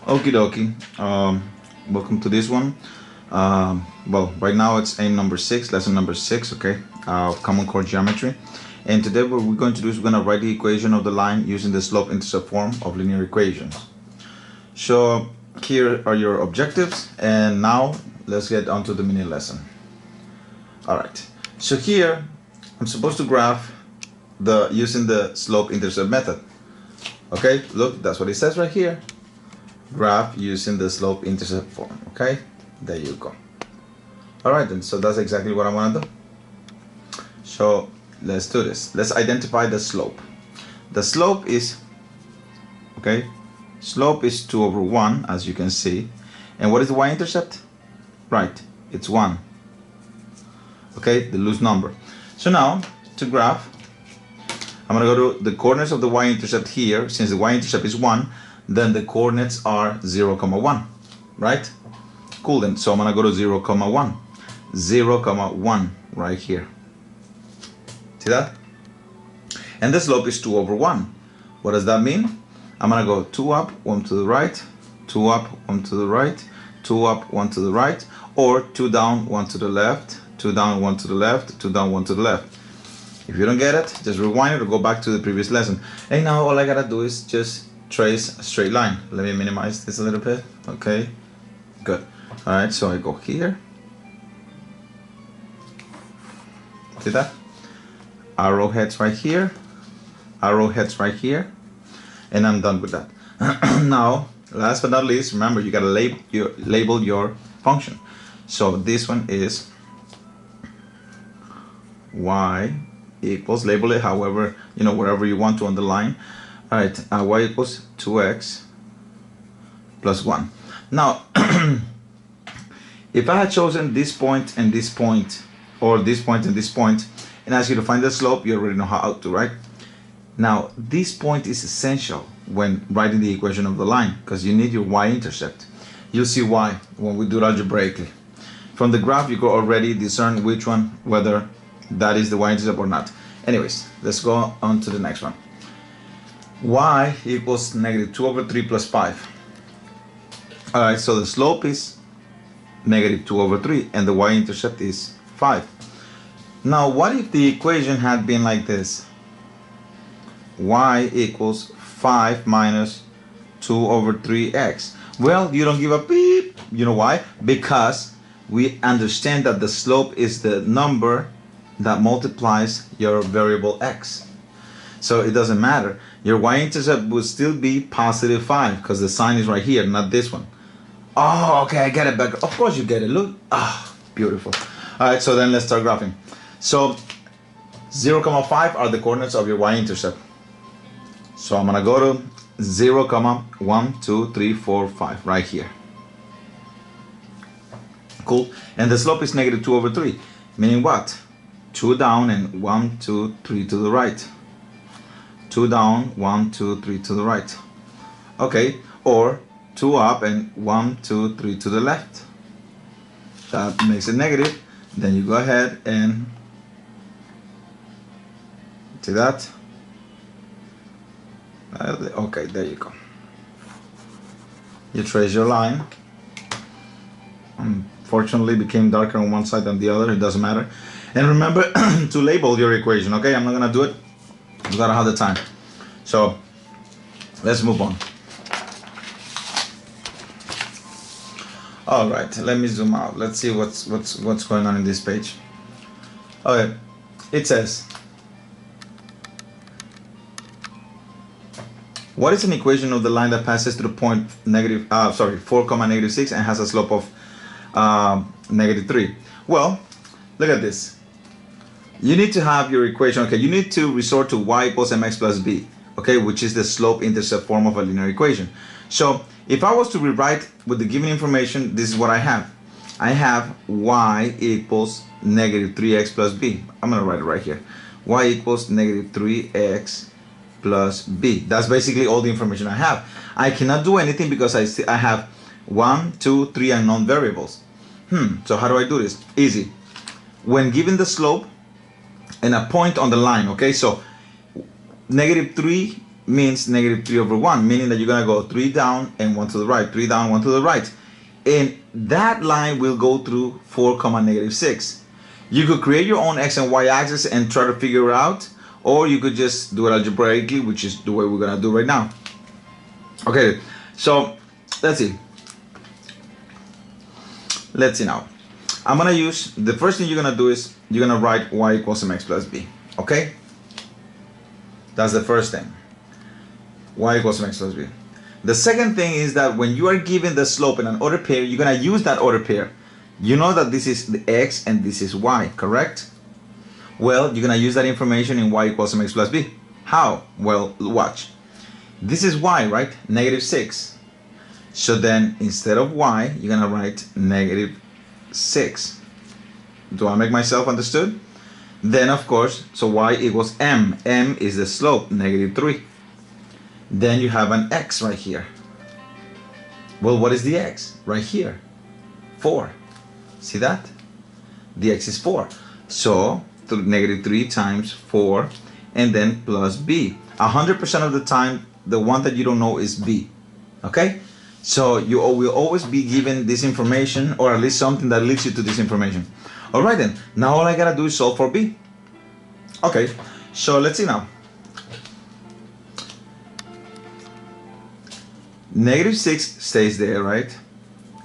Okie dokie. Welcome to this one. Well, right now it's aim number 6, lesson number 6, okay, common core geometry. And today what we're going to do is we're going to write the equation of the line using the slope-intercept form of linear equations. So here are your objectives, and now let's get on to the mini lesson. Alright, so here I'm supposed to graph using the slope-intercept method. Okay, look, that's what it says right here. Graph using the slope-intercept form. Okay, there you go. Alright then, so that's exactly what I want to do. So let's do this. Let's identify the slope. The slope is, okay, slope is 2 over 1, as you can see. And what is the y-intercept? Right, it's 1. Okay, the loose number. So now, to graph, I'm going to go to the coordinates of the y-intercept here. Since the y-intercept is 1, then the coordinates are 0, 1, right? Cool, then. So I'm going to go to 0, 1. 0, 1 right here. See that? And the slope is 2 over 1. What does that mean? I'm going to go 2 up, 1 to the right, 2 up, 1 to the right, 2 up, 1 to the right, or 2 down, 1 to the left, 2 down, 1 to the left, 2 down, 1 to the left. If you don't get it, just rewind it or go back to the previous lesson. And now all I gotta do is just trace a straight line. Let me minimize this a little bit. Okay, good. Alright, so I go here. See that? Arrowheads right here. Arrowheads right here. And I'm done with that. Now, last but not least, remember you gotta label your function. So this one is y equals, label it however, wherever you want to on the line. Alright, y equals 2x plus 1. Now, if I had chosen this point and this point, or this point and this point, and ask you to find the slope, you already know how to, right? Now, this point is essential when writing the equation of the line, because you need your y-intercept. You'll see why when we do it algebraically. From the graph, you can already discern which one, whether that is the y-intercept or not. Anyways, let's go on to the next one. Y equals negative 2 over 3 plus 5. Alright, so the slope is negative 2 over 3 and the y-intercept is 5. Now, what if the equation had been like this? Y equals 5 minus 2 over 3x. Well, you don't give a beep. You know why? Because we understand that the slope is the number that multiplies your variable x. So it doesn't matter. Your y-intercept will still be positive 5 because the sign is right here, not this one. Oh, okay, I get it back. Of course you get it. Look. Ah, beautiful. All right, so then let's start graphing. So 0, 5 are the coordinates of your y-intercept. So I'm going to go to 0, 1, 2, 3, 4, 5 right here. Cool. And the slope is negative 2 over 3. Meaning what? 2 down and 1, 2, 3 to the right. 2 down, 1, 2, 3 to the right. Okay, or 2 up and 1, 2, 3 to the left. That makes it negative. Then you go ahead and see that? Okay, there you go. You trace your line. Unfortunately, it became darker on one side than the other. It doesn't matter. And remember to label your equation, okay? I'm not gonna do it. We gotta have the time. So let's move on. All right, let me zoom out. Let's see what's going on in this page. Okay, it says, what is an equation of the line that passes through point 4, 6 and has a slope of -3? Well, look at this. You need to have your equation, okay, you need to resort to y equals mx plus b, okay, which is the slope-intercept form of a linear equation. So if I was to rewrite with the given information, this is what I have. I have y equals negative 3x plus b. I'm going to write it right here. Y equals negative 3x plus b. That's basically all the information I have. I cannot do anything because I have 1, 2, 3 unknown variables. So how do I do this? Easy. When given the slope and a point on the line, okay, so negative 3 means negative 3 over 1, meaning that you're going to go 3 down and 1 to the right, 3 down, 1 to the right. And that line will go through 4 comma negative 6. You could create your own x and y axis and try to figure it out, or you could just do it algebraically, which is the way we're going to do right now. Okay, so let's see. Let's see now. I'm going to use, the first thing you're going to do is you're going to write y equals mx plus b. Okay? That's the first thing. Y equals mx plus b. The second thing is that when you are given the slope in an order pair, you're going to use that order pair. You know that this is the x and this is y, correct? Well, you're going to use that information in y equals mx plus b. How? Well, watch. This is y, right? Negative 6. So then, instead of y, you're going to write negative 6. Do I make myself understood? Then, of course, so y equals m. M is the slope, negative 3. Then you have an x right here. Well, what is the x? Right here. 4. See that? The x is 4. So, negative 3 times 4, and then plus b. 100% of the time, the one that you don't know is b. Okay? So, you will always be given this information, or at least something that leads you to this information. Alright then, now all I gotta do is solve for b. Okay, so let's see now. Negative 6 stays there, right?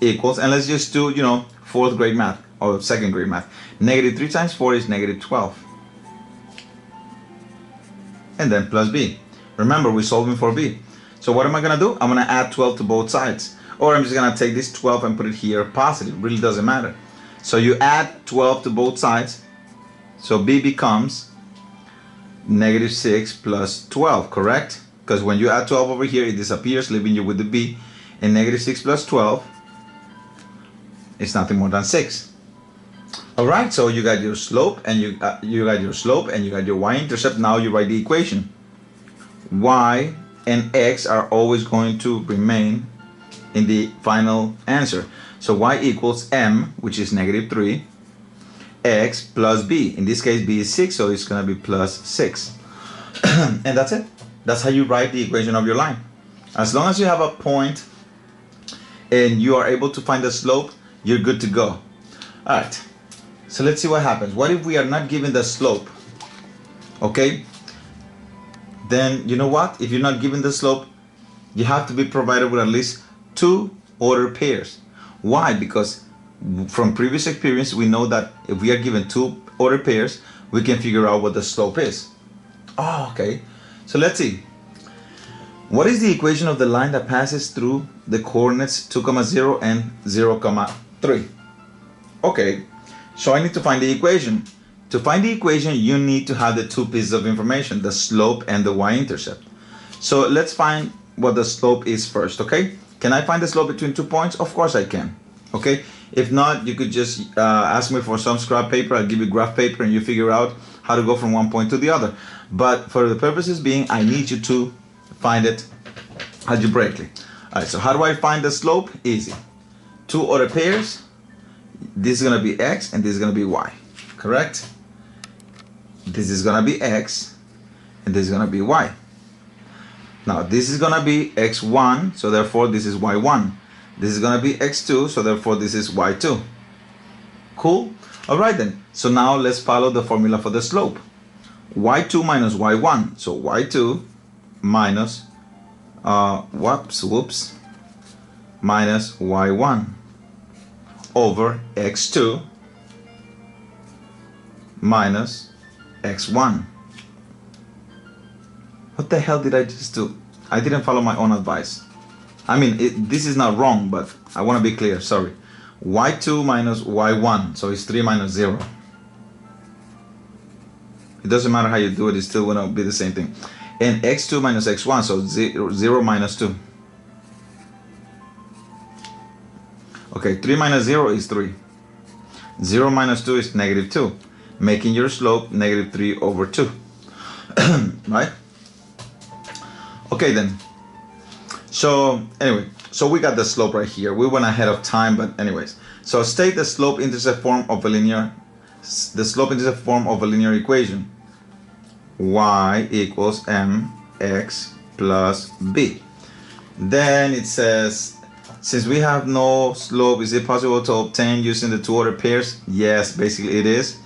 Equals, and let's just do, 4th grade math, or 2nd grade math. Negative 3 times 4 is negative 12. And then plus b. Remember, we're solving for b. So what am I going to do? I'm going to add 12 to both sides. Or I'm just going to take this 12 and put it here positive. Really doesn't matter. So you add 12 to both sides. So b becomes negative 6 plus 12, correct? Because when you add 12 over here, it disappears, leaving you with the b. And negative 6 plus 12 is nothing more than 6. Alright, so you got your slope, and you got your y-intercept. Now you write the equation. Y and x are always going to remain in the final answer. So y equals m, which is negative 3, x plus b. In this case, b is 6, so it's going to be plus 6. And that's it. That's how you write the equation of your line. As long as you have a point and you are able to find the slope, you're good to go. Alright, so let's see what happens. What if we are not given the slope? Okay, then you know what? If you're not given the slope, you have to be provided with at least 2 ordered pairs. Why? Because from previous experience, we know that if we are given 2 ordered pairs, we can figure out what the slope is. Oh, okay. So let's see. What is the equation of the line that passes through the coordinates 2, 0 and 0, 3? Okay, so I need to find the equation. To find the equation, you need to have the 2 pieces of information, the slope and the y-intercept. So let's find what the slope is first, okay? Can I find the slope between 2 points? Of course I can, okay? If not, you could just ask me for some scrap paper. I'll give you graph paper and you figure out how to go from one point to the other. But for the purposes being, I need you to find it algebraically. Alright, so how do I find the slope? Easy. 2 ordered pairs. This is going to be x and this is going to be y, correct? This is going to be x and this is going to be y. Now this is going to be x1, so therefore this is y1. This is going to be x2, so therefore this is y2. Cool? Alright then, so now let's follow the formula for the slope. y2 minus y1, so y2 minus minus y1 over x2 minus x1. What the hell did I just do? I didn't follow my own advice. I mean, this is not wrong, but I want to be clear, sorry. y2 minus y1, so it's 3 minus 0. It doesn't matter how you do it, it's still going to be the same thing. And x2 minus x1, so 0 minus 2. Okay, 3 minus 0 is 3. 0 minus 2 is negative 2, making your slope negative 3 over 2. Right? Okay then. So anyway, so we got the slope right here. We went ahead of time, but anyways. So state the slope-intercept form of a linear equation. Y equals mx plus b. Then it says, since we have no slope, is it possible to obtain using the two ordered pairs? Yes, basically it is,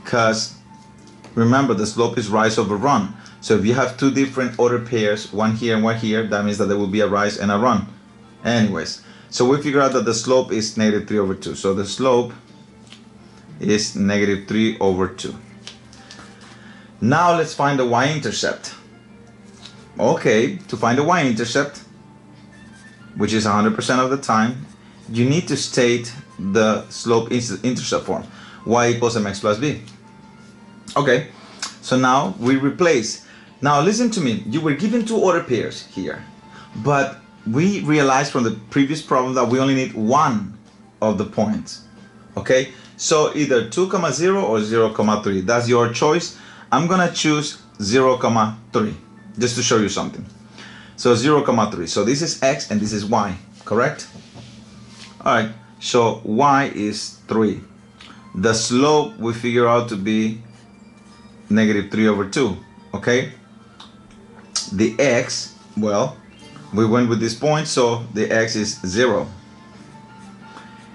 because remember the slope is rise over run. So if you have two different ordered pairs, one here and one here, that means that there will be a rise and a run. Anyways, so we figure out that the slope is -3/2. So the slope is -3/2. Now let's find the y-intercept. Okay, to find the y-intercept, which is 100% of the time, you need to state the slope-intercept form. Y equals mx plus b. Okay, so now we replace. Now listen to me, you were given two ordered pairs here, but we realized from the previous problem that we only need one of the points. Okay, so either 2, 0 or 0, 3. That's your choice. I'm gonna choose 0, 3 just to show you something. So 0, 3. So this is x and this is y, correct? All right, so y is 3. The slope we figure out to be -3/2, okay? The x, well, we went with this point, so the x is 0.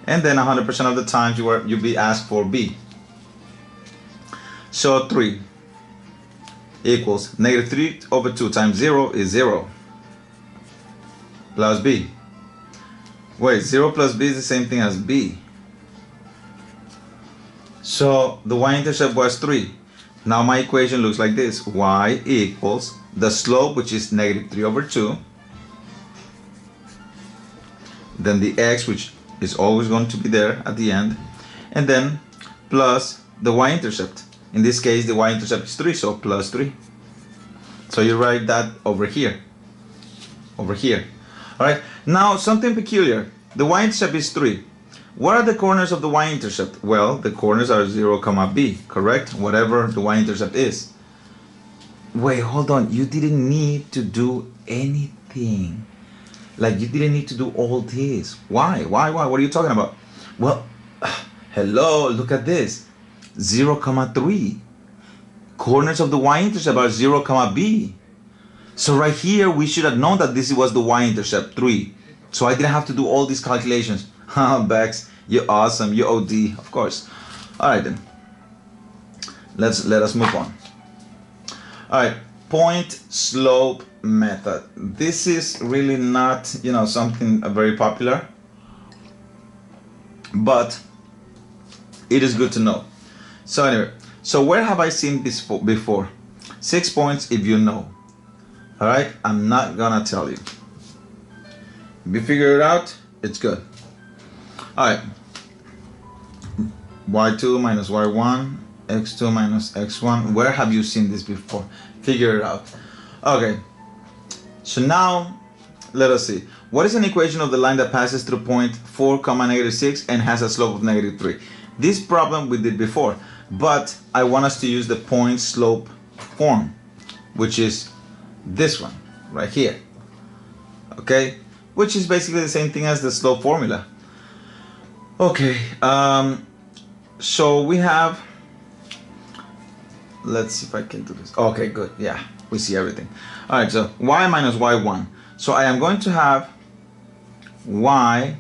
And then 100% of the times you'll be asked for b. So 3 equals -3/2 times 0 is 0 plus b. Wait, 0 plus b is the same thing as b. So the y-intercept was 3. Now my equation looks like this. Y equals the slope, which is -3/2, then the x, which is always going to be there at the end, and then plus the y-intercept. In this case, the y-intercept is 3, so plus 3. So you write that over here. Over here. Alright, now something peculiar. The y-intercept is 3. What are the corners of the y-intercept? Well, the corners are 0, b, correct? Whatever the y-intercept is. Wait, hold on. You didn't need to do anything. Like, you didn't need to do all this. Why? Why? What are you talking about? Well, hello, look at this. 0, 3. Corners of the y-intercept are 0, b. So right here, we should have known that this was the y-intercept, 3. So I didn't have to do all these calculations. Bex, you're awesome. You're OD, of course. All right, then. Let us move on. All right, point slope method. This is really not, something very popular, but it is good to know. So anyway, so where have I seen this before? 6 points if you know. All right, I'm not gonna tell you. If you figure it out, it's good. All right, y2 minus y1, x2 minus x1. Where have you seen this before? Figure it out. Okay, so now let us see. What is an equation of the line that passes through point 4, -6 and has a slope of -3? This problem we did before, but I want us to use the point slope form, which is this one right here. Okay, which is basically the same thing as the slope formula. Okay, so we have, let's see if I can do this. Okay, good. Yeah, we see everything. All right, so y minus y1. So I am going to have y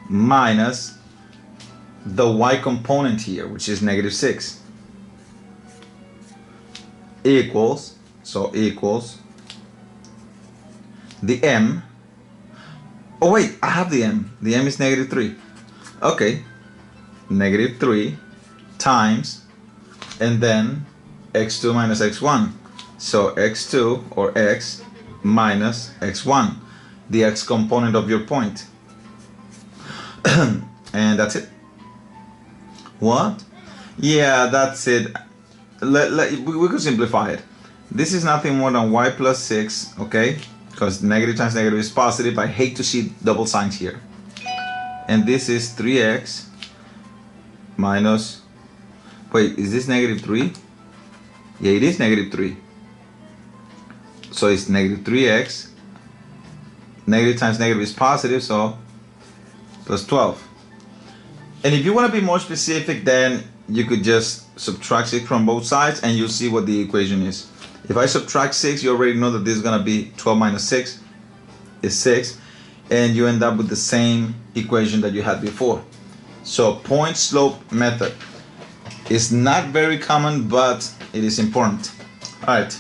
minus the y component here, which is -6, equals, equals the m. Oh wait, I have the m. The m is -3. Okay, -3 times, and then x2 minus x1. So x2 or x minus x1, the x component of your point. And that's it. What? Yeah, that's it. We could simplify it. This is nothing more than y plus 6, okay? Because negative times negative is positive. I hate to see double signs here. And this is 3x minus, wait, is this -3? Yeah, it is -3. So it's -3x. Negative times negative is positive, so plus 12. And if you want to be more specific, then you could just subtract 6 from both sides and you'll see what the equation is. If I subtract 6, you already know that this is going to be 12 minus 6 is 6, and you end up with the same equation that you had before. So point slope method is not very common, but it is important. All right,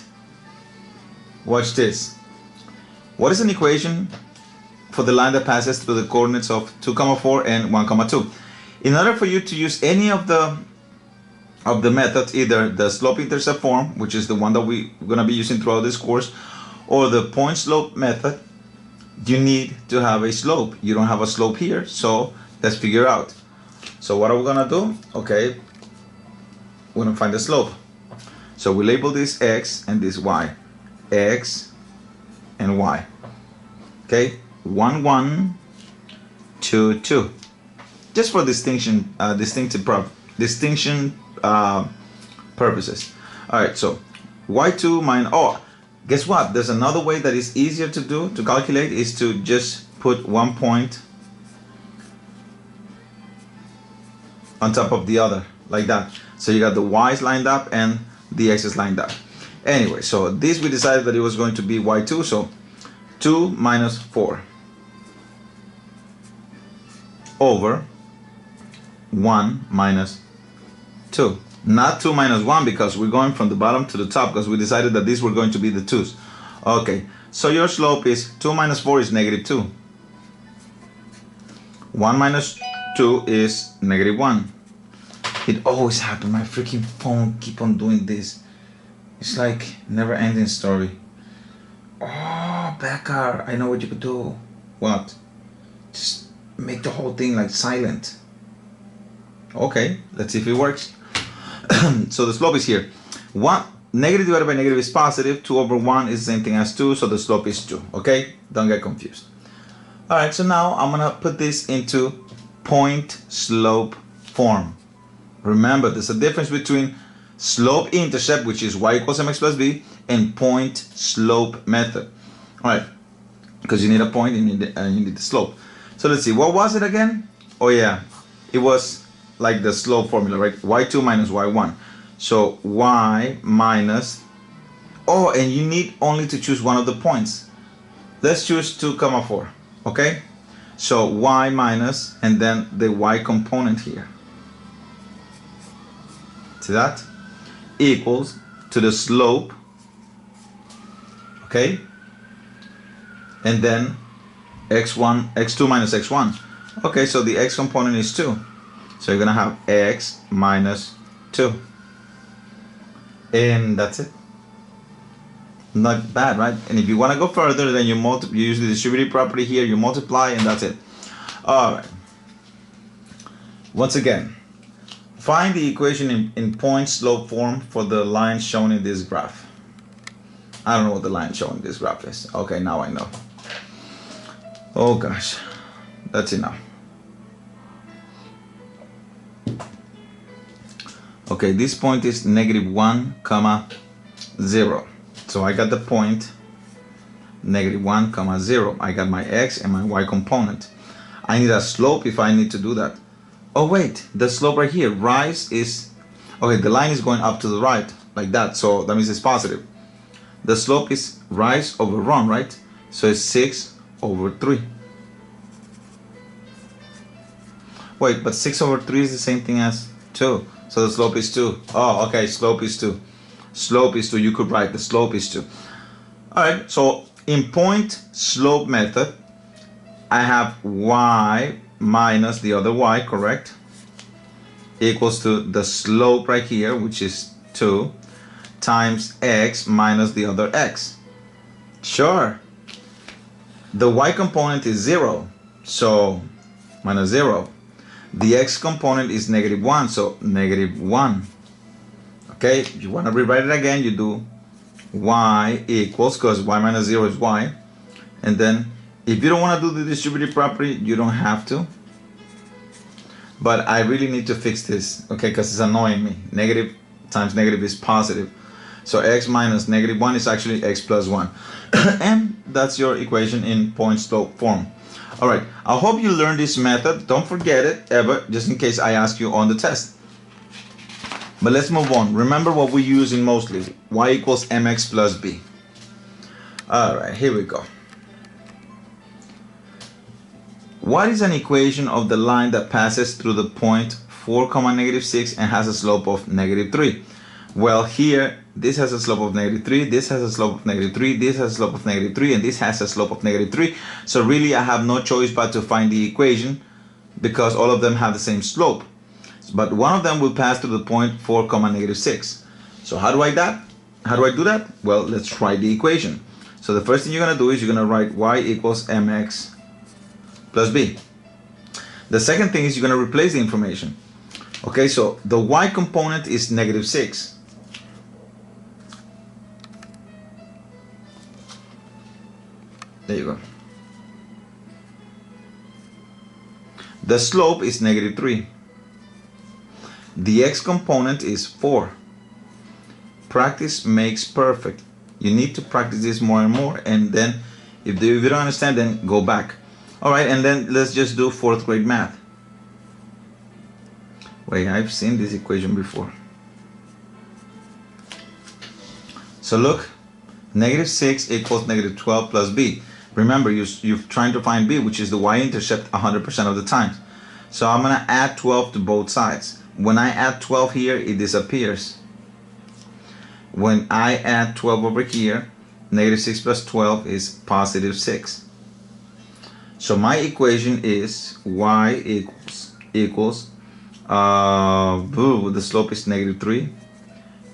watch this. What is an equation for the line that passes through the coordinates of 2, 4 and 1, 2? In order for you to use any of the methods, either the slope-intercept form, which is the one that we're going to be using throughout this course, or the point slope method, you need to have a slope. You don't have a slope here, so let's figure out. So what are we going to do? Okay, we're going to find the slope. So we label this x and this y. X and y. Okay, 1, 1, 2, 2. Just for distinction, purposes. All right, so y2 minus, oh, guess what? There's another way that is easier to do, to calculate, is to just put one point on top of the other, like that. So you got the y's lined up and the x's lined up. Anyway, so this we decided that it was going to be y2, so 2 minus 4 over 1 minus 2. Not 2 minus 1, because we're going from the bottom to the top, because we decided that these were going to be the 2's. Okay, so your slope is 2 minus 4 is negative 2. 1 minus 2 is negative 1. It always happens. My freaking phone keep on doing this. It's like never ending story. Oh, beker, I know what you could do. What? Just make the whole thing like silent. Okay, let's see if it works. So the slope is here. 1 negative divided by negative is positive. 2 over 1 is the same thing as 2, so the slope is 2. Okay, don't get confused. All right, so now I'm gonna put this into point slope form. Remember, there's a difference between slope-intercept, which is y equals mx plus b, and point slope method. All right, because you need a point and you need the slope. So let's see, what was it again? Oh yeah, it was like the slope formula, right? y2 minus y1. So y minus, oh, and you need only to choose one of the points. Let's choose 2, 4, okay? So y minus, and then the y component here. See that? Equals to the slope, okay? And then x2 minus x1. Okay, so the x component is 2. So you're gonna have x minus 2. And that's it. Not bad, right? And if you want to go further, then you use the distributive property here, you multiply, and that's it. All right. Once again, find the equation in point slope form for the line shown in this graph. I don't know what the line shown in this graph is. Okay, now I know. Oh gosh, that's enough. Okay, this point is negative 1, 0. So I got the point negative 1, 0. I got my x and my y component. I need a slope if I need to do that. Oh wait, the slope right here, rise is, okay, the line is going up to the right, like that, so that means it's positive. The slope is rise over run, right? So it's 6 over 3. Wait, but 6 over 3 is the same thing as 2. So the slope is 2. Oh, okay, slope is 2. Slope is 2, you could write the slope is 2. Alright, so in point slope method, I have y minus the other y, correct? Equals to the slope right here, which is 2, times x minus the other x. Sure. The y component is 0, so minus 0. The x component is negative 1, so negative 1. Okay, if you want to rewrite it again, you do y equals, because y minus 0 is y. And then, if you don't want to do the distributive property, you don't have to. But I really need to fix this, okay, because it's annoying me. Negative times negative is positive. So x minus negative 1 is actually x plus 1. And that's your equation in point slope form. Alright, I hope you learned this method. Don't forget it ever, just in case I ask you on the test. But let's move on. Remember what we're using mostly. Y equals mx plus b. Alright, here we go. What is an equation of the line that passes through the point 4, -6 and has a slope of -3? Well, here, this has a slope of -3, this has a slope of -3, this has a slope of -3, and this has a slope of -3. So really, I have no choice but to find the equation because all of them have the same slope. But one of them will pass through the point 4, -6. So how do I do that? Well, let's write the equation. So the first thing you're going to do is you're going to write y equals mx plus b. The second thing is you're going to replace the information. Okay, so the y component is -6. There you go. The slope is -3. The x component is 4. Practice makes perfect. You need to practice this more and more, and then if you don't understand, then go back. Alright, and then let's just do 4th grade math. Wait, I've seen this equation before. So look, -6 equals -12 plus b. Remember, you're trying to find b, which is the y-intercept 100% of the time. So I'm going to add 12 to both sides. When I add 12 here, it disappears. When I add 12 over here, -6 plus 12 is +6. So my equation is y equals the slope is -3,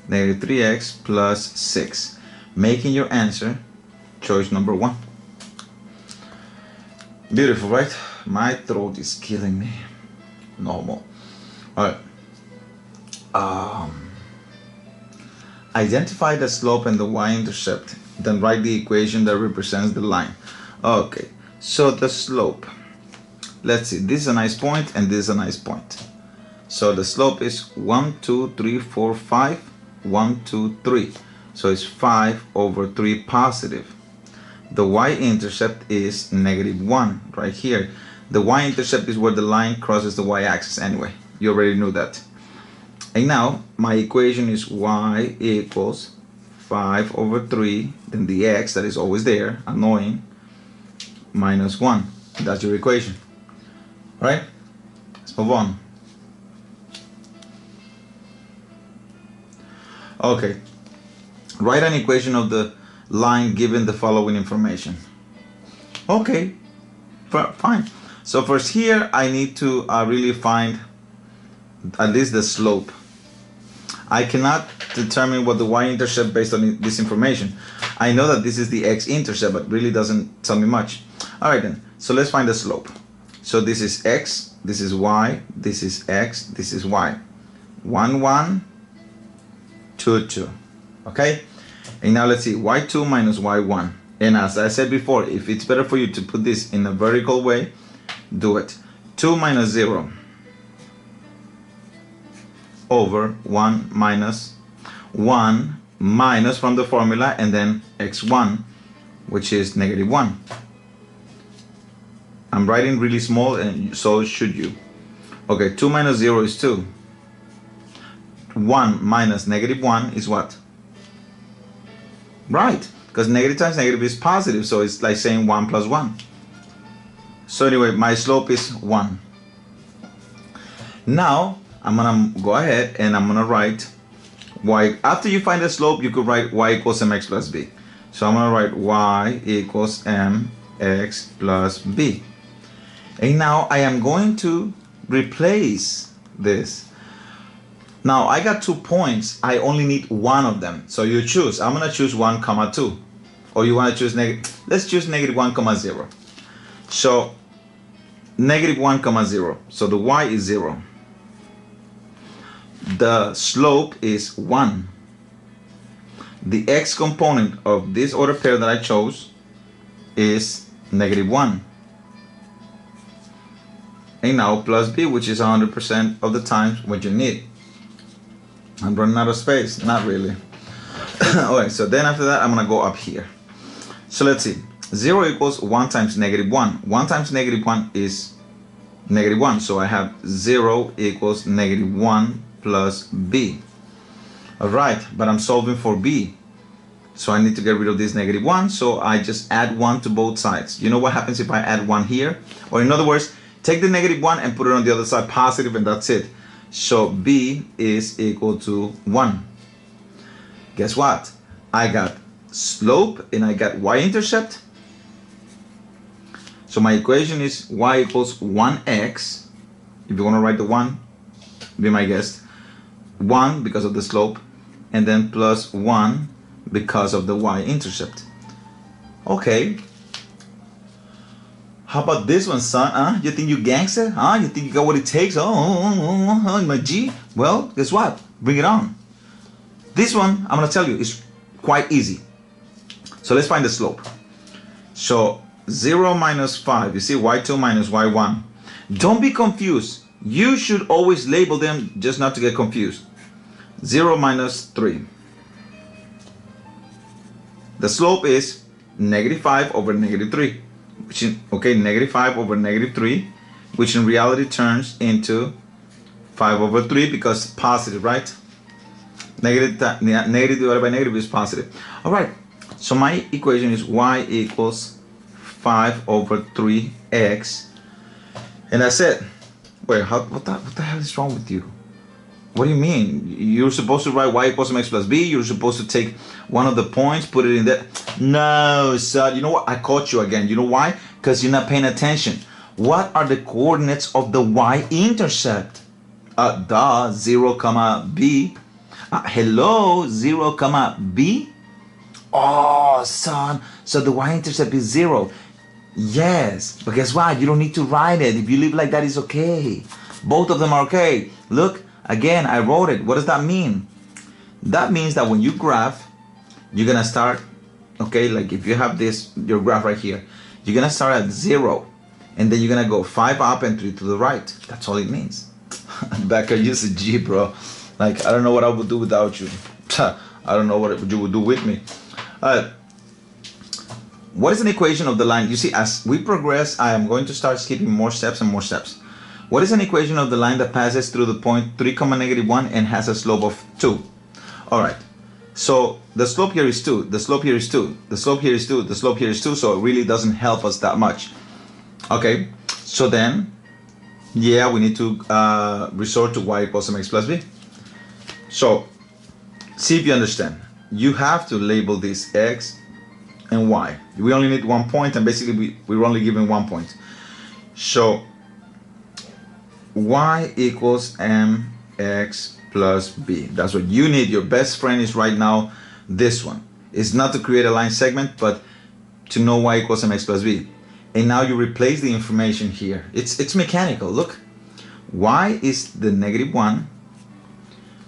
-3x plus 6, making your answer choice number 1. Beautiful, right? My throat is killing me. Normal. Alright. Identify the slope and the y-intercept, then write the equation that represents the line. Okay, so the slope. Let's see, this is a nice point and this is a nice point. So the slope is 1, 2, 3, 4, 5, 1, 2, 3. So it's 5 over 3 positive. The y-intercept is -1 right here. The y-intercept is where the line crosses the y-axis anyway. You already knew that. And now my equation is y equals 5 over 3, then the x that is always there, annoying, minus 1. That's your equation. Right? Let's move on. Okay. Write an equation of the line given the following information. Okay, fine. So first here I need to really find at least the slope. I cannot determine what the y-intercept based on this information. I know that this is the x-intercept, but really doesn't tell me much. Alright then, so let's find the slope. So this is x, this is y, this is x, this is y. 1, 1, 2, 2. Okay? And now let's see, y2 minus y1. And as I said before, if it's better for you to put this in a vertical way, do it. 2 minus 0 over 1 minus from the formula, and then x1, which is -1. I'm writing really small, and so should you. Okay, 2 minus 0 is 2. 1 minus -1 is what? Right, because negative times negative is positive, so it's like saying 1 plus 1. So anyway, my slope is 1. Now, I'm going to go ahead and I'm going to write y. After you find the slope, you could write y equals mx plus b. So I'm going to write y equals mx plus b. And now I am going to replace this. Now I got 2 points. I only need one of them. So you choose. I'm going to choose 1, 2. Or you want to choose let's choose -1, 0. So -1, 0. So the y is 0. The slope is 1. The x component of this order pair that I chose is -1. And now plus b, which is 100% of the times what you need. I'm running out of space. Not really. Alright, so then after that, I'm going to go up here. So let's see. 0 equals 1 times -1. 1 times -1 is -1. So I have 0 equals -1 plus b. Alright, but I'm solving for b. So I need to get rid of this negative 1, so I just add 1 to both sides. You know what happens if I add 1 here? Or in other words, take the negative 1 and put it on the other side positive, and that's it. So b is equal to 1. Guess what? I got slope and I got y-intercept. So my equation is y equals 1x. If you want to write the 1, be my guest. 1 because of the slope, and then plus 1 because of the y-intercept. Okay. How about this one, son? Huh? You think you gangster? Huh? You think you got what it takes? Oh, my G? Well, guess what? Bring it on. This one, I'm going to tell you, is quite easy. So let's find the slope. So 0 minus 5, you see y2 minus y1. Don't be confused. You should always label them just not to get confused. 0 minus 3. The slope is negative 5 over negative 3. Which is, okay, negative 5 over negative 3, which in reality turns into 5 over 3 because positive, right? Negative divided by negative is positive. All right, so my equation is y equals 5 over 3x. And that's it. Wait, what the hell is wrong with you? What do you mean? You're supposed to write y equals mx plus b. You're supposed to take one of the points, put it in there. No, son. You know what? I caught you again. You know why? Because you're not paying attention. What are the coordinates of the y-intercept? 0, comma b. Hello, 0, comma b. Oh, son. So the y-intercept is 0. Yes, but guess what? You don't need to write it. If you leave like that, it's okay. Both of them are okay. Look. Again, I wrote it. What does that mean? That means that when you graph, you're gonna start, okay, like if you have this, your graph right here, you're gonna start at 0, and then you're gonna go 5 up and 3 to the right. That's all it means. Becker, use a G, bro. Like, I don't know what I would do without you. I don't know what you would do with me. What is an equation of the line? You see, as we progress, I am going to start skipping more steps and more steps. What is an equation of the line that passes through the point 3, negative 1 and has a slope of 2? Alright, so the slope here is 2, the slope here is 2, the slope here is 2, the slope here is 2, so it really doesn't help us that much. Okay, so then, yeah, we need to resort to y equals mx plus b. So, see if you understand. You have to label this x and y. We only need 1 point, and basically we're only given 1 point. So, y equals mx plus b. That's what you need. Your best friend is right now this one. It's not to create a line segment, but to know y equals mx plus b. And now you replace the information here. It's mechanical. Look, y is the negative 1,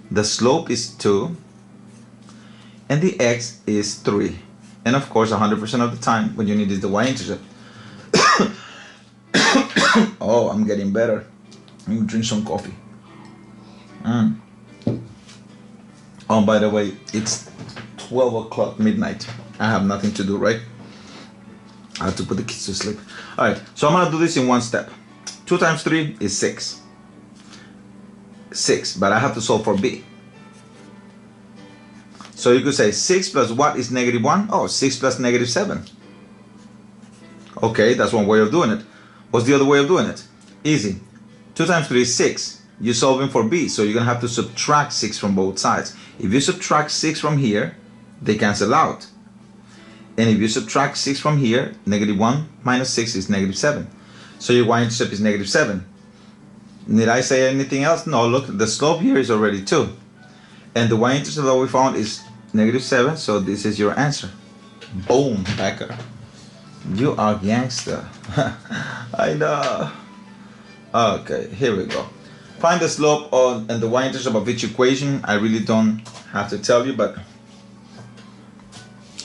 the slope is 2, and the x is 3. And of course, 100% of the time, what you need is the y-intercept. Oh, I'm getting better. I'm gonna drink some coffee. Oh, by the way, it's 12 o'clock midnight. I have nothing to do, right? I have to put the kids to sleep. Alright, so I'm gonna do this in one step. 2 times 3 is 6. 6, but I have to solve for b. So you could say 6 plus what is negative 1? Oh, 6 plus negative 7. Okay, that's one way of doing it. What's the other way of doing it? Easy. 2 times 3 is 6. You're solving for b, so you're going to have to subtract 6 from both sides. If you subtract 6 from here, they cancel out. And if you subtract 6 from here, negative 1 minus 6 is negative 7. So your y-intercept is negative 7. Did I say anything else? No, look, the slope here is already 2. And the y-intercept that we found is negative 7, so this is your answer. Boom, Becker. You are gangster. I know. Okay, here we go. Find the slope and the y-intercept of each equation. I really don't have to tell you, but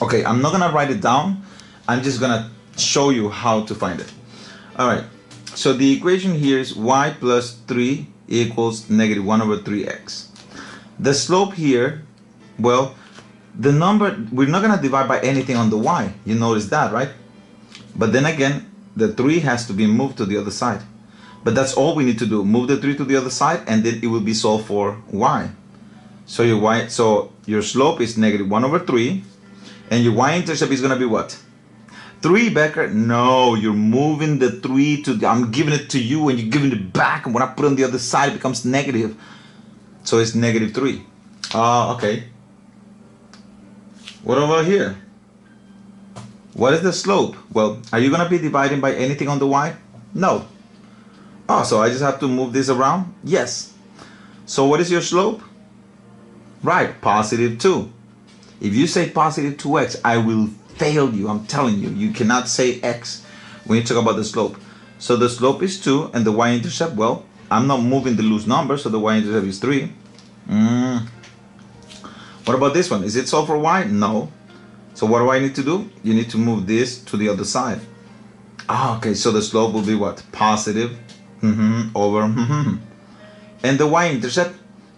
okay, I'm not gonna write it down. I'm just gonna show you how to find it. Alright, so the equation here is y plus 3 equals negative 1 over 3x. The slope here, well, the number, we're not gonna divide by anything on the y. You notice that, right? But then again, the 3 has to be moved to the other side. But that's all we need to do. Move the 3 to the other side, and then it will be solved for y. So your slope is -1/3, and your y-intercept is gonna be what? 3, Becker? No, you're moving the 3 to I'm giving it to you and you're giving it back, and when I put it on the other side it becomes negative. So it's -3. Okay. What about here? What is the slope? Well, are you gonna be dividing by anything on the y? No. Oh, so I just have to move this around? Yes. So what is your slope? Right, +2. If you say +2x, I will fail you. I'm telling you. You cannot say x when you talk about the slope. So the slope is 2, and the y-intercept, well, I'm not moving the loose number, so the y-intercept is 3. What about this one? Is it solved for y? No. So what do I need to do? You need to move this to the other side. Okay, so the slope will be what? Positive over And the y-intercept,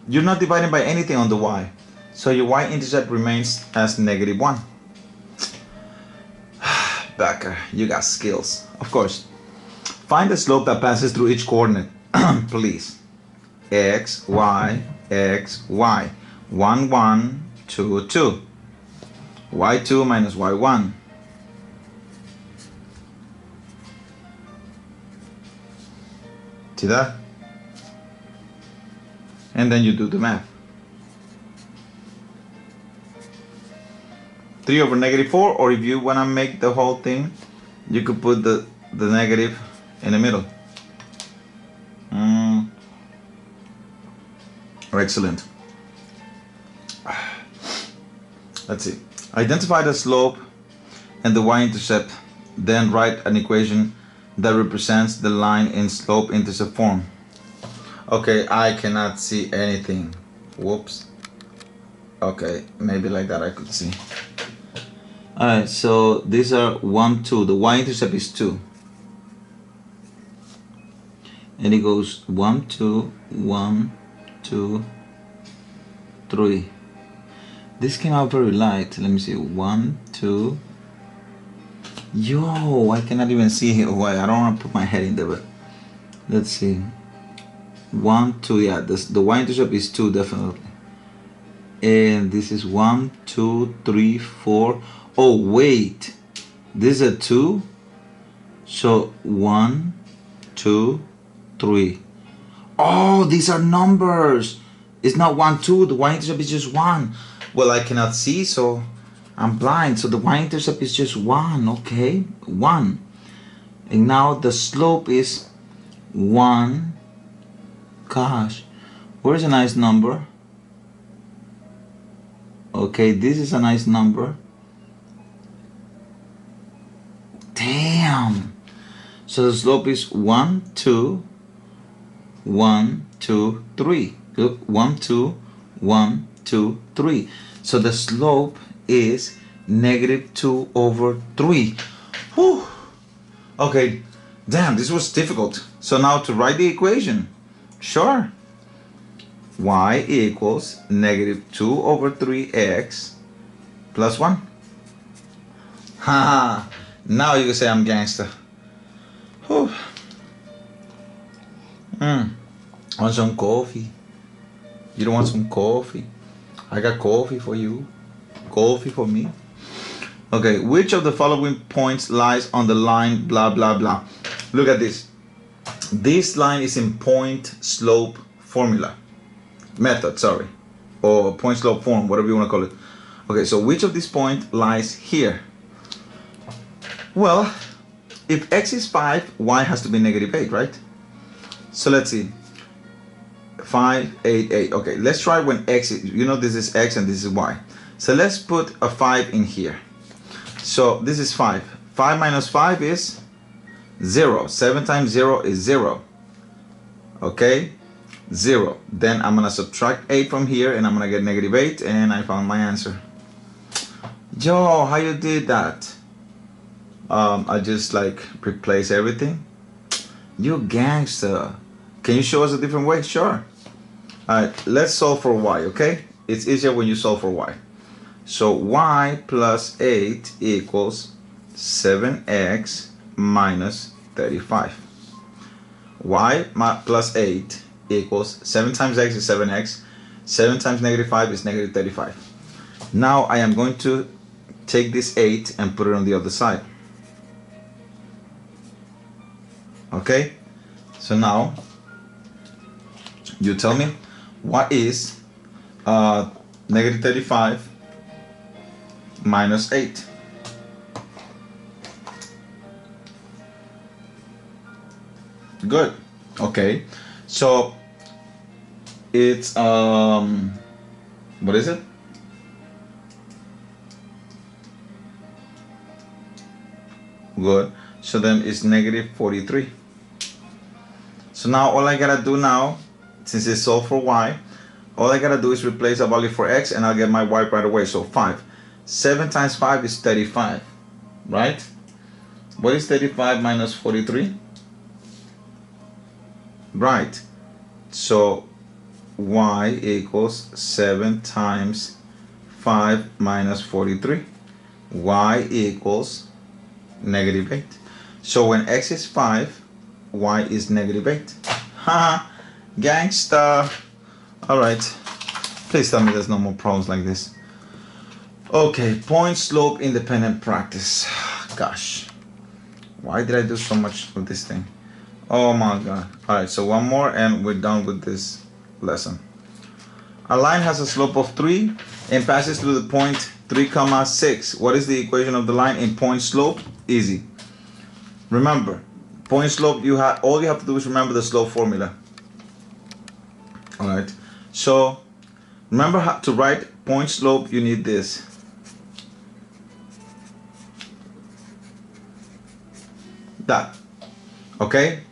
you're not dividing by anything on the y. So your y-intercept remains as -1. Becker, you got skills. Of course. Find the slope that passes through each coordinate. Please. X, y, x, y. 1, 1, 2, 2. y2 minus y1. See that? And then you do the math. 3 over -4, or if you want to make the whole thing, you could put the negative in the middle. Excellent. Let's see. Identify the slope and the y-intercept, then write an equation that represents the line in slope-intercept form. Okay, I cannot see anything. Whoops. Okay, maybe like that I could see. Alright, so these are 1, 2. The y-intercept is 2. And it goes 1, 2, 1, 2, 3. This came out very light. Let me see. 1, 2. Yo, I cannot even see it. Why? I don't want to put my head in there, but let's see. 1, 2. Yeah, the y-intercept is 2 definitely. And this is 1, 2, 3, 4. Oh wait, this is a 2. So 1, 2, 3. Oh, these are numbers. It's not 1, 2. The y-intercept is just 1. Well, I cannot see, so I'm blind. So the y-intercept is just 1. Okay, 1. And now the slope is 1. Gosh, where's a nice number? Okay, this is a nice number. Damn. So the slope is 1, 2, 1, 2, 3. Look, 1, 2, 1, 2, 3. So the slope is -2 over 3. Whew. Okay, damn, this was difficult. So now to write the equation. Sure. Y equals -2 over 3x plus 1. Haha. Now you can say I'm gangster. Whew. Want some coffee? You don't want some coffee? I got coffee for you. Coffee for me. Okay, which of the following points lies on the line blah blah blah? Look at this. This line is in point slope formula. Method, sorry. Or point slope form, whatever you want to call it. Okay, so which of these points lies here? Well, if x is 5, y has to be -8, right? So let's see. 5, 8, 8. Okay, let's try when x is, you know, this is x and this is y. So let's put a 5 in here. So this is 5. 5 minus 5 is 0. 7 times 0 is 0. Okay? 0. Then I'm going to subtract 8 from here and I'm going to get -8, and I found my answer. Yo, how you did that? I just like replace everything. You gangster. Can you show us a different way? Sure. Alright, let's solve for y, okay? It's easier when you solve for y. So y plus 8 equals 7x minus 35. Y plus 8 equals 7 times x is 7x. 7 times negative 5 is negative 35. Now I am going to take this 8 and put it on the other side. Okay, so now you tell me what is negative 35 minus 8. Good. Okay, so it's what is it? Good. So then it's negative 43. So now all I gotta do now, since it's solved for y, all I gotta do is replace a value for x and I'll get my y right away. So 5. 7 times 5 is 35, right? What is 35 minus 43? Right. So y equals 7 times 5 minus 43. Y equals negative 8. So when x is 5, y is negative 8. Haha, gangsta. Alright, please tell me there's no more problems like this. Okay, point slope independent practice. Gosh, why did I do so much of this thing? Oh my god. Alright, so one more and we're done with this lesson. A line has a slope of 3 and passes through the point 3, 6. What is the equation of the line in point slope? Easy. Remember, point slope, all you have to do is remember the slope formula. Alright, so remember how to write point slope, you need this. That. Okay?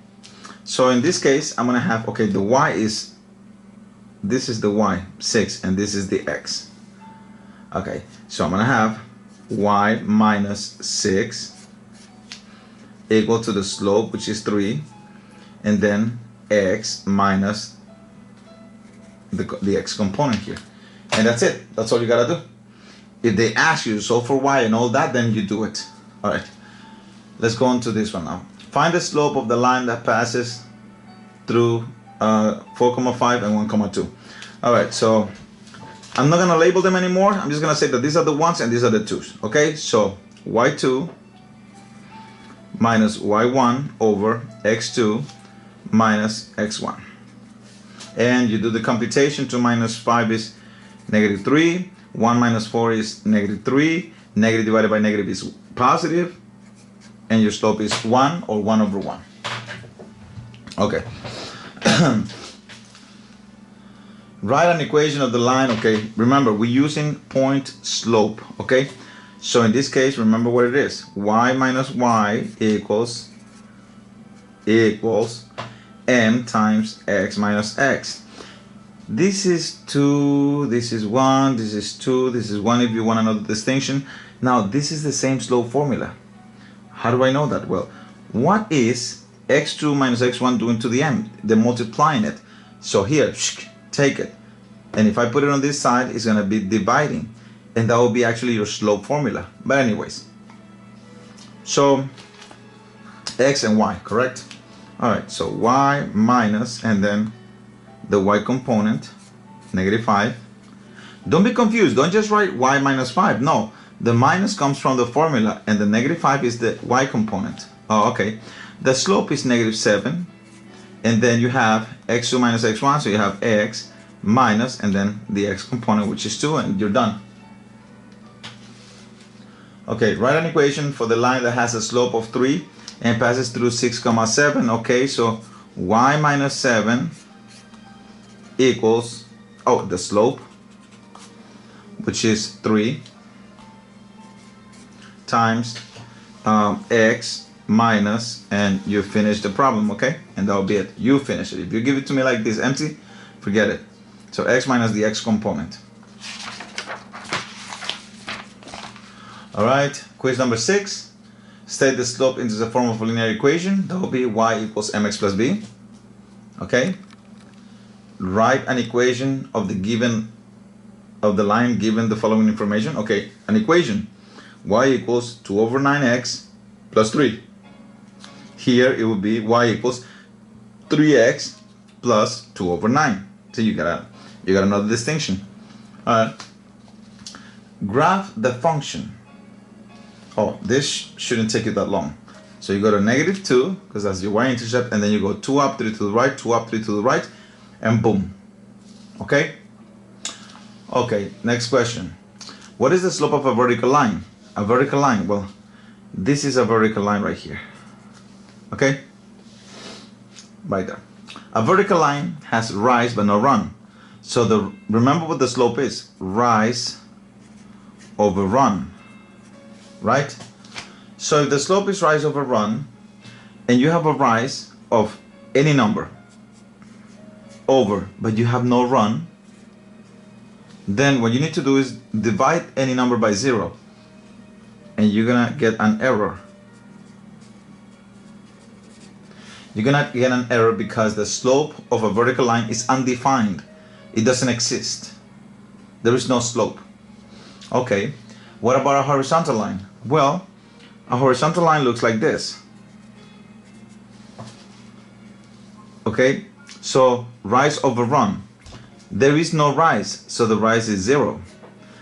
So in this case, I'm gonna have, okay, the y is, this is the y, 6, and this is the x. Okay, so I'm gonna have y minus 6 equal to the slope, which is 3, and then x minus the x component here. And that's it. That's all you gotta do. If they ask you to solve for y and all that, then you do it. Alright, let's go on to this one now. Find the slope of the line that passes through 4,5 and 1,2. Alright, so I'm not gonna label them anymore. I'm just gonna say that these are the ones and these are the twos. Okay, so y2 minus y1 over x2 minus x1. And you do the computation. 2 minus 5 is negative 3. 1 minus 4 is negative 3. Negative divided by negative is positive. And your slope is 1 or 1 over 1. Okay. Write an equation of the line. Okay, remember we're using point slope. Okay, so in this case, remember what it is. Y minus y equals m times x minus x. This is 2, this is 1, this is 2, this is 1 if you want another distinction. Now this is the same slope formula. How do I know that? Well, what is x2 minus x1 doing to the m? They're multiplying it. So here, take it. And if I put it on this side, it's going to be dividing. And that will be actually your slope formula. But anyways, so x and y, correct? Alright, so y minus, and then the y component, negative 5. Don't be confused. Don't just write y minus 5. No, the minus comes from the formula, and the negative 5 is the y component. Oh, okay. The slope is negative 7. And then you have x2 minus x1, so you have x minus, and then the x component, which is 2, and you're done. Okay, write an equation for the line that has a slope of 3 and passes through 6,7. Okay, so y minus 7 equals, the slope, which is 3, times x minus, and you finish the problem. Okay, and that'll be it. You finish it. If you give it to me like this empty, forget it. So x minus the x component. Alright, quiz number 6. State the slope into the form of a linear equation. That will be y equals mx plus b. Okay. Write an equation of the line given the following information. Okay, an equation. Y equals 2 over 9x plus 3. Here it would be y equals 3x plus 2 over 9. So you gotta You got another distinction. Alright. Graph the function. Oh, this shouldn't take you that long. So you go to -2, because that's your y-intercept, and then you go 2 up, 3 to the right, 2 up, 3 to the right, and boom. Okay? Okay, next question. What is the slope of a vertical line? A vertical line, well, this is a vertical line right here. Okay? Right there. A vertical line has rise but no run. So remember what the slope is. Rise over run. Right? So if the slope is rise over run, and you have a rise of any number over, but you have no run, then what you need to do is divide any number by 0, and you're gonna get an error. You're gonna get an error because the slope of a vertical line is undefined. It doesn't exist. There is no slope. Okay, what about a horizontal line? Well, a horizontal line looks like this. Okay, so rise over run. There is no rise, so the rise is 0.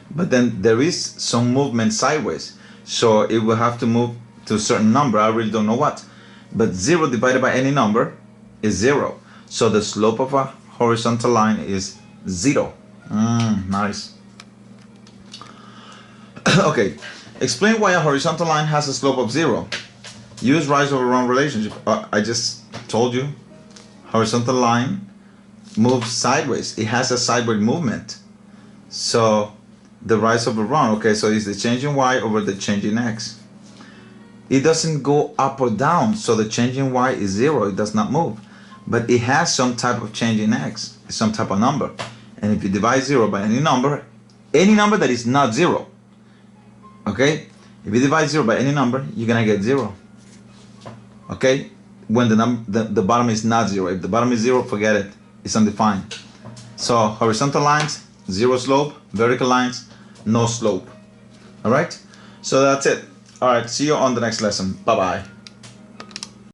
But then there is some movement sideways, so it will have to move to a certain number. I really don't know what. But 0 divided by any number is 0. So the slope of a horizontal line is 0. Nice. Okay, explain why a horizontal line has a slope of 0. Use rise over run relationship. I just told you. Horizontal line moves sideways. It has a sideward movement. So the rise over run, okay, so it's the change in y over the change in x. It doesn't go up or down, so the change in y is 0. It does not move. But it has some type of change in x, some type of number. And if you divide 0 by any number that is not 0, okay? If you divide 0 by any number, you're gonna get 0. Okay? When the bottom is not 0. If the bottom is 0, forget it. It's undefined. So horizontal lines, 0 slope. Vertical lines, no slope. Alright? So that's it. Alright, see you on the next lesson. Bye-bye.